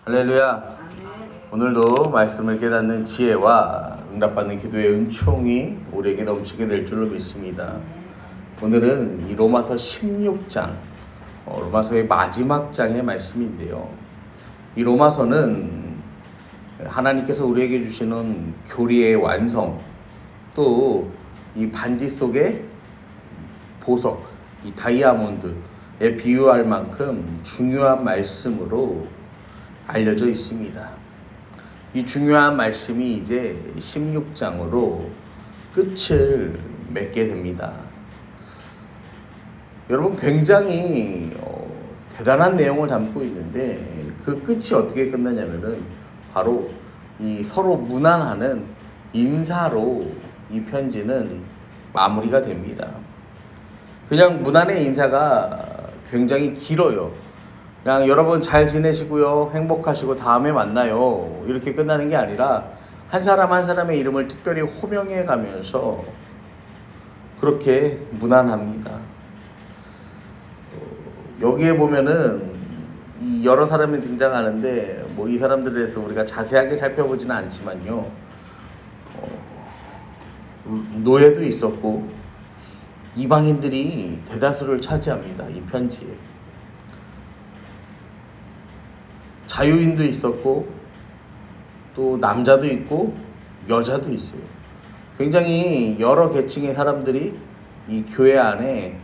할렐루야. 오늘도 말씀을 깨닫는 지혜와 응답받는 기도의 은총이 우리에게 넘치게 될 줄로 믿습니다. 오늘은 이 로마서 16장, 로마서의 마지막 장의 말씀인데요. 이 로마서는 하나님께서 우리에게 주시는 교리의 완성, 또 이 반지 속에 보석, 이 다이아몬드에 비유할 만큼 중요한 말씀으로 알려져 있습니다. 이 중요한 말씀이 이제 16장으로 끝을 맺게 됩니다. 여러분, 굉장히 대단한 내용을 담고 있는데 그 끝이 어떻게 끝나냐면은 바로 이 서로 문안하는 인사로 이 편지는 마무리가 됩니다. 그냥 문안의 인사가 굉장히 길어요. 그냥 여러분 잘 지내시고요, 행복하시고 다음에 만나요, 이렇게 끝나는 게 아니라 한 사람 한 사람의 이름을 특별히 호명해 가면서 그렇게 문안합니다. 여기에 보면은 이 여러 사람이 등장하는데 뭐 이 사람들에 대해서 우리가 자세하게 살펴보지는 않지만요, 노예도 있었고 이방인들이 대다수를 차지합니다. 이 편지에 자유인도 있었고 또 남자도 있고 여자도 있어요. 굉장히 여러 계층의 사람들이 이 교회 안에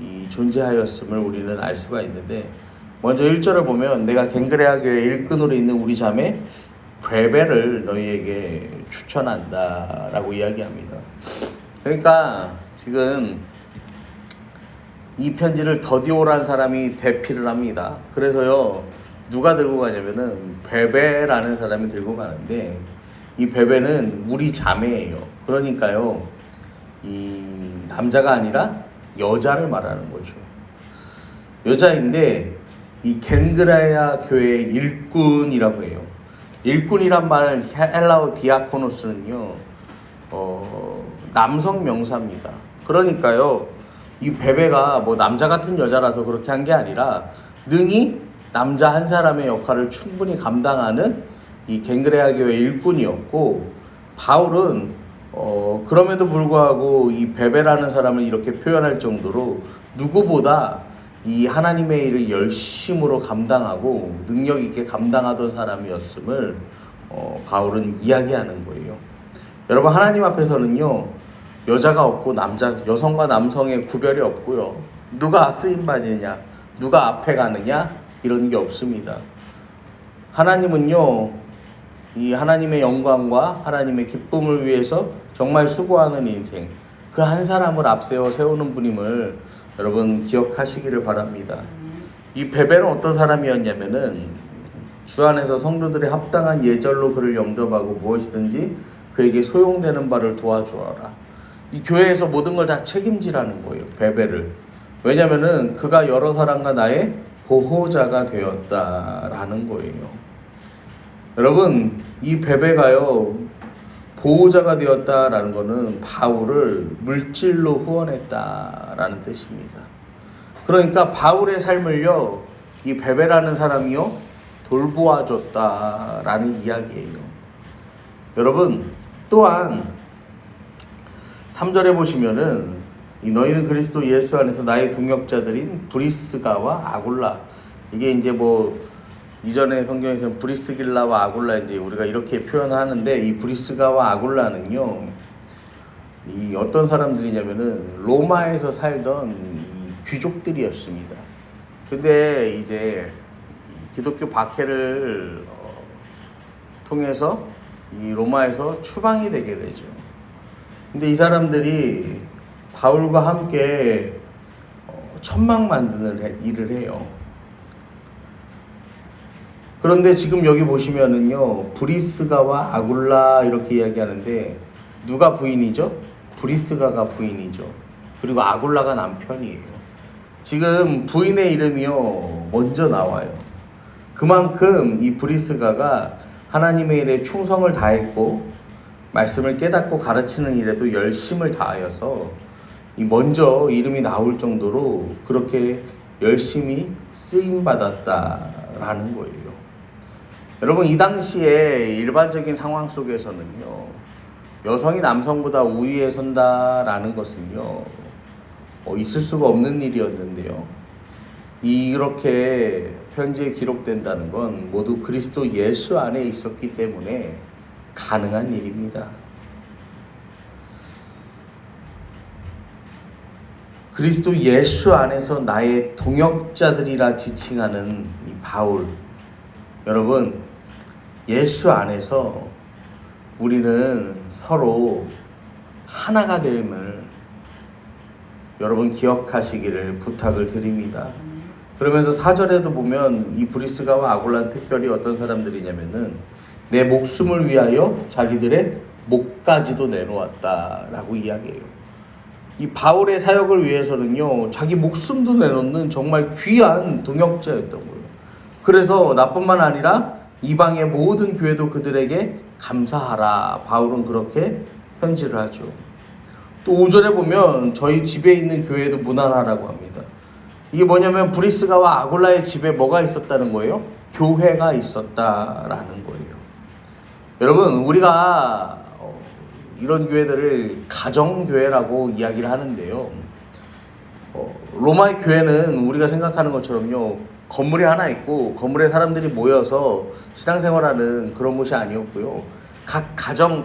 이 존재하였음을 우리는 알 수가 있는데, 먼저 1절을 보면 내가 갱그레아 교회 일꾼으로 있는 우리 자매 베베를 너희에게 추천한다 라고 이야기합니다. 그러니까 지금 이 편지를 더디오라는 사람이 대피를 합니다. 그래서요, 누가 들고 가냐면은 베베라는 사람이 들고 가는데, 이 베베는 우리 자매예요. 그러니까요, 이 남자가 아니라 여자를 말하는 거죠. 여자인데 이 갱그레아 교회 일꾼이라고 해요. 일꾼이란 말, 헬라어 디아코노스는요, 남성 명사입니다. 그러니까요, 이 베베가 뭐 남자 같은 여자라서 그렇게 한 게 아니라 능히 남자 한 사람의 역할을 충분히 감당하는 이 갱그레아 교회 일꾼이었고, 바울은 그럼에도 불구하고 이 베베라는 사람을 이렇게 표현할 정도로 누구보다 이 하나님의 일을 열심으로 감당하고 능력 있게 감당하던 사람이었음을 바울은 이야기하는 거예요. 여러분, 하나님 앞에서는요, 여자가 없고 여성과 남성의 구별이 없고요, 누가 쓰임받느냐, 누가 앞에 가느냐, 이런 게 없습니다. 하나님은요, 이 하나님의 영광과 하나님의 기쁨을 위해서 정말 수고하는 인생, 그 한 사람을 앞세워 세우는 분임을 여러분 기억하시기를 바랍니다. 이 베베는 어떤 사람이었냐면은 주 안에서 성도들의 합당한 예절로 그를 영접하고 무엇이든지 그에게 소용되는 바를 도와주어라. 이 교회에서 모든 걸 다 책임지라는 거예요, 베베를. 왜냐면은 그가 여러 사람과 나의 보호자가 되었다라는 거예요. 여러분, 이 베베가요, 보호자가 되었다라는 것은 바울을 물질로 후원했다라는 뜻입니다. 그러니까 바울의 삶을요, 이 베베라는 사람이요, 돌보아줬다라는 이야기예요. 여러분, 또한 3절에 보시면은 이 너희는 그리스도 예수 안에서 나의 동역자들인 브리스가와 아굴라, 이게 이제 뭐 이전에 성경에서는 브리스길라와 아굴라, 이제 우리가 이렇게 표현하는데, 이 브리스가와 아굴라는요, 이 어떤 사람들이냐면은 로마에서 살던 이 귀족들이었습니다. 근데 이제 기독교 박해를 통해서 이 로마에서 추방이 되게 되죠. 근데 이 사람들이 바울과 함께 천막 만드는 일을 해요. 그런데 지금 여기 보시면은요, 브리스가와 아굴라 이렇게 이야기하는데 누가 부인이죠? 브리스가가 부인이죠. 그리고 아굴라가 남편이에요. 지금 부인의 이름이요, 먼저 나와요. 그만큼 이 브리스가가 하나님의 일에 충성을 다했고 말씀을 깨닫고 가르치는 일에도 열심을 다하여서 먼저 이름이 나올 정도로 그렇게 열심히 쓰임받았다라는 거예요. 여러분, 이 당시에 일반적인 상황 속에서는요, 여성이 남성보다 우위에 선다라는 것은요, 있을 수가 없는 일이었는데요. 이렇게 편지에 기록된다는 건 모두 그리스도 예수 안에 있었기 때문에 가능한 일입니다. 그리스도 예수 안에서 나의 동역자들이라 지칭하는 이 바울, 여러분, 예수 안에서 우리는 서로 하나가 됨을 여러분 기억하시기를 부탁을 드립니다. 그러면서 4절에도 보면 이 브리스가와 아굴라는 특별히 어떤 사람들이냐면은 내 목숨을 위하여 자기들의 목까지도 내놓았다라고 이야기해요. 이 바울의 사역을 위해서는요, 자기 목숨도 내놓는 정말 귀한 동역자였던 거예요. 그래서 나뿐만 아니라 이방의 모든 교회도 그들에게 감사하라, 바울은 그렇게 편지를 하죠. 또 5절에 보면 저희 집에 있는 교회도 문안하라고 합니다. 이게 뭐냐면 브리스가와 아굴라의 집에 뭐가 있었다는 거예요? 교회가 있었다라는 거예요. 여러분, 우리가 이런 교회들을 가정교회라고 이야기를 하는데요. 로마의 교회는 우리가 생각하는 것처럼요, 건물이 하나 있고 건물에 사람들이 모여서 신앙생활하는 그런 곳이 아니었고요. 각 가정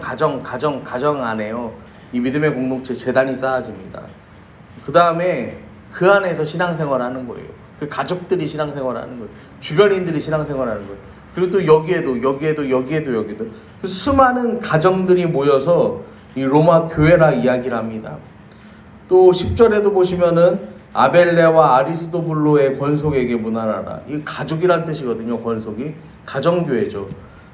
안에요, 이 믿음의 공동체 재단이 쌓아집니다. 그 다음에 그 안에서 신앙생활하는 거예요. 그 가족들이 신앙생활하는 거예요. 주변인들이 신앙생활하는 거예요. 그리고 또 여기에도 그 수많은 가정들이 모여서 이 로마 교회라 이야기를 합니다. 또 10절에도 보시면은 아벨레와 아리스도블로의 권속에게 문안하라. 이 가족이란 뜻이거든요. 권속이 가정교회죠.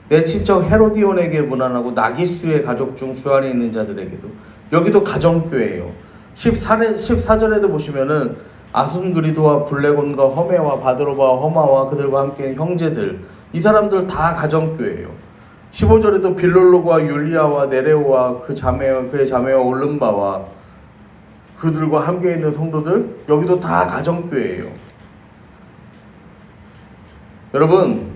내 친척 헤로디온에게 문안하고 나기수의 가족 중 주 안에 있는 자들에게도, 여기도 가정교회예요. 14절에도 보시면은 아순그리도와 블레곤과 허메와 바드로바와 허마와 그들과 함께 형제들, 이 사람들 다 가정교회예요. 15절에도 빌롤로와 율리아와 네레오와 그의 자매와 올름바와 그들과 함께 있는 성도들, 여기도 다 가정교회예요. 여러분,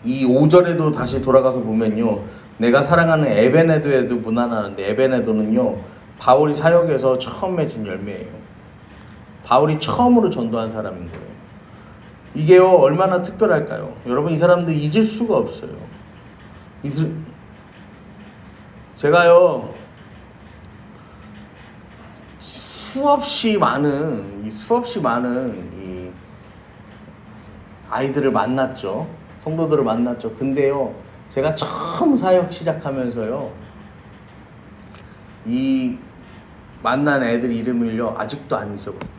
이 5절에도 다시 돌아가서 보면요, 내가 사랑하는 에베네도에도 문안하는데, 에베네도는요, 바울이 사역에서 처음 맺은 열매예요. 바울이 처음으로 전도한 사람인 거예요. 이게요, 얼마나 특별할까요? 여러분, 이 사람들 잊을 수가 없어요. 제가요, 수없이 많은 이 아이들을 만났죠. 성도들을 만났죠. 근데요, 제가 처음 사역 시작하면서요, 이 만난 애들 이름을요, 아직도 안 잊어버려요.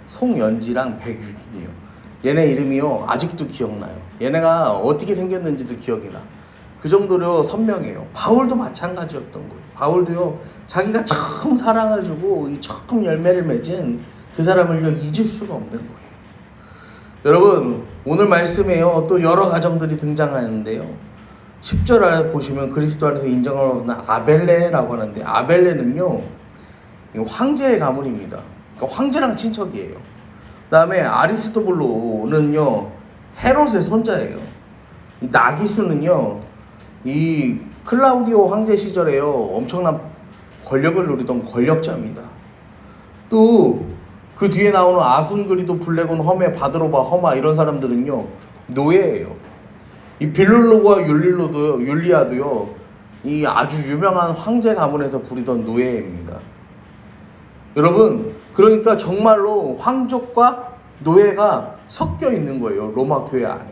송연지랑 백윤이요. 얘네 이름이요, 아직도 기억나요. 얘네가 어떻게 생겼는지도 기억이 나. 그 정도로 선명해요. 바울도 마찬가지였던 거예요. 바울도요, 자기가 처음 사랑을 주고 이 처음 열매를 맺은 그 사람을요, 잊을 수가 없는 거예요. 여러분, 오늘 말씀에요, 또 여러 가정들이 등장하는데요. 10절 보시면 그리스도 안에서 인정을 받는 아벨레라고 하는데, 아벨레는요, 황제의 가문입니다. 그러니까 황제랑 친척이에요. 그 다음에 아리스토블로는요, 헤롯의 손자예요. 나기수는요, 이 클라우디오 황제 시절에요, 엄청난 권력을 누리던 권력자입니다. 또 그 뒤에 나오는 아순그리도, 블레곤, 허메, 바드로바, 허마, 이런 사람들은요, 노예예요. 이 빌룰로와 율리아도요, 이 아주 유명한 황제 가문에서 부리던 노예입니다. 여러분, 그러니까 정말로 황족과 노예가 섞여 있는 거예요, 로마 교회 안에.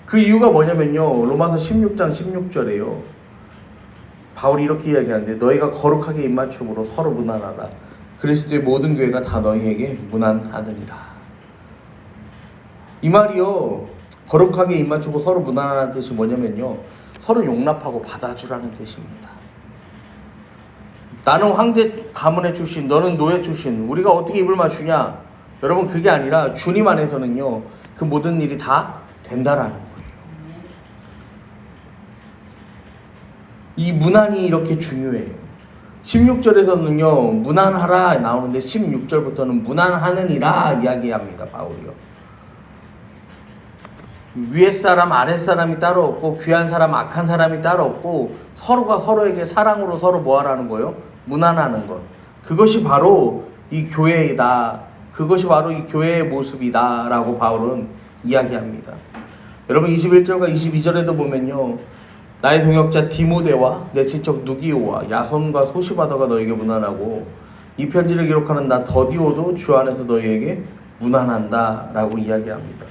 그 이유가 뭐냐면요, 로마서 16장 16절에요, 바울이 이렇게 이야기하는데, 너희가 거룩하게 입맞춤으로 서로 문안하라. 그리스도의 모든 교회가 다 너희에게 문안하느니라. 이 말이요, 거룩하게 입맞추고 서로 문안하는 뜻이 뭐냐면요, 서로 용납하고 받아주라는 뜻입니다. 나는 황제 가문의 출신, 너는 노예 출신, 우리가 어떻게 입을 맞추냐? 여러분, 그게 아니라 주님 안에서는요, 그 모든 일이 다 된다라는 거예요. 이 문안이 이렇게 중요해요. 16절에서는요, 문안하라 나오는데 16절부터는 문안하느니라 이야기합니다, 바울이요. 위에 사람 아래 사람이 따로 없고 귀한 사람 악한 사람이 따로 없고 서로가 서로에게 사랑으로 서로 뭐 하라는 거요? 무난하는 것. 그것이 바로 이 교회이다. 그것이 바로 이 교회의 모습이다 라고 바울은 이야기합니다. 여러분 21절과 22절에도 보면요, 나의 동역자 디모데와 내 친척 누기오와 야손과 소시바더가 너에게 무난하고 이 편지를 기록하는 나 더디오도 주 안에서 너희에게 무난한다 라고 이야기합니다.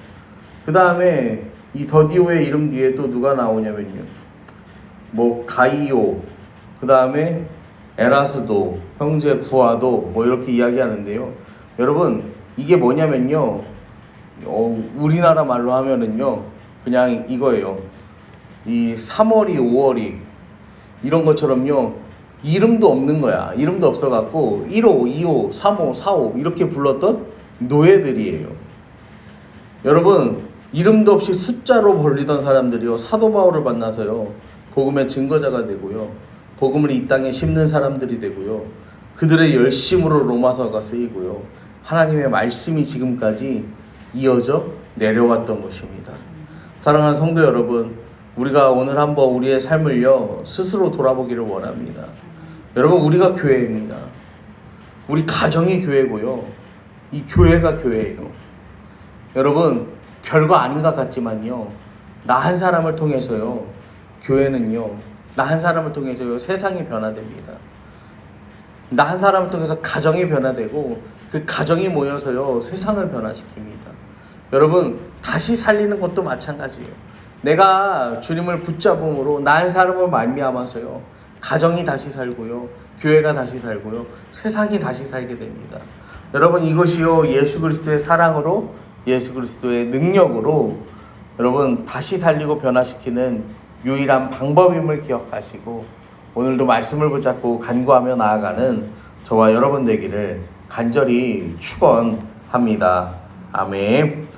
그 다음에 이 더디오의 이름 뒤에 또 누가 나오냐면요, 뭐 가이오, 그 다음에 에라스도, 형제 구아도 뭐 이렇게 이야기하는데요. 여러분 이게 뭐냐면요, 우리나라 말로 하면은요 그냥 이거예요. 이 3월이 5월이 이런 것처럼요 이름도 없는 거야. 이름도 없어갖고 1호, 2호, 3호, 4호 이렇게 불렀던 노예들이에요. 여러분 이름도 없이 숫자로 불리던 사람들이요 사도 바울을 만나서요 복음의 증거자가 되고요, 복음을 이 땅에 심는 사람들이 되고요, 그들의 열심으로 로마서가 쓰이고요, 하나님의 말씀이 지금까지 이어져 내려왔던 것입니다. 사랑하는 성도 여러분, 우리가 오늘 한번 우리의 삶을요 스스로 돌아보기를 원합니다. 여러분 우리가 교회입니다. 우리 가정이 교회고요, 이 교회가 교회예요. 여러분 별거 아닌 것 같지만요, 나 한 사람을 통해서요 교회는요, 나 한 사람을 통해서요 세상이 변화됩니다. 나 한 사람을 통해서 가정이 변화되고 그 가정이 모여서요 세상을 변화시킵니다. 여러분 다시 살리는 것도 마찬가지예요. 내가 주님을 붙잡음으로 나 한 사람을 말미암아서요 가정이 다시 살고요, 교회가 다시 살고요, 세상이 다시 살게 됩니다. 여러분 이것이요 예수 그리스도의 사랑으로, 예수 그리스도의 능력으로 여러분 다시 살리고 변화시키는 유일한 방법임을 기억하시고 오늘도 말씀을 붙잡고 간구하며 나아가는 저와 여러분 되기를 간절히 축원합니다. 아멘.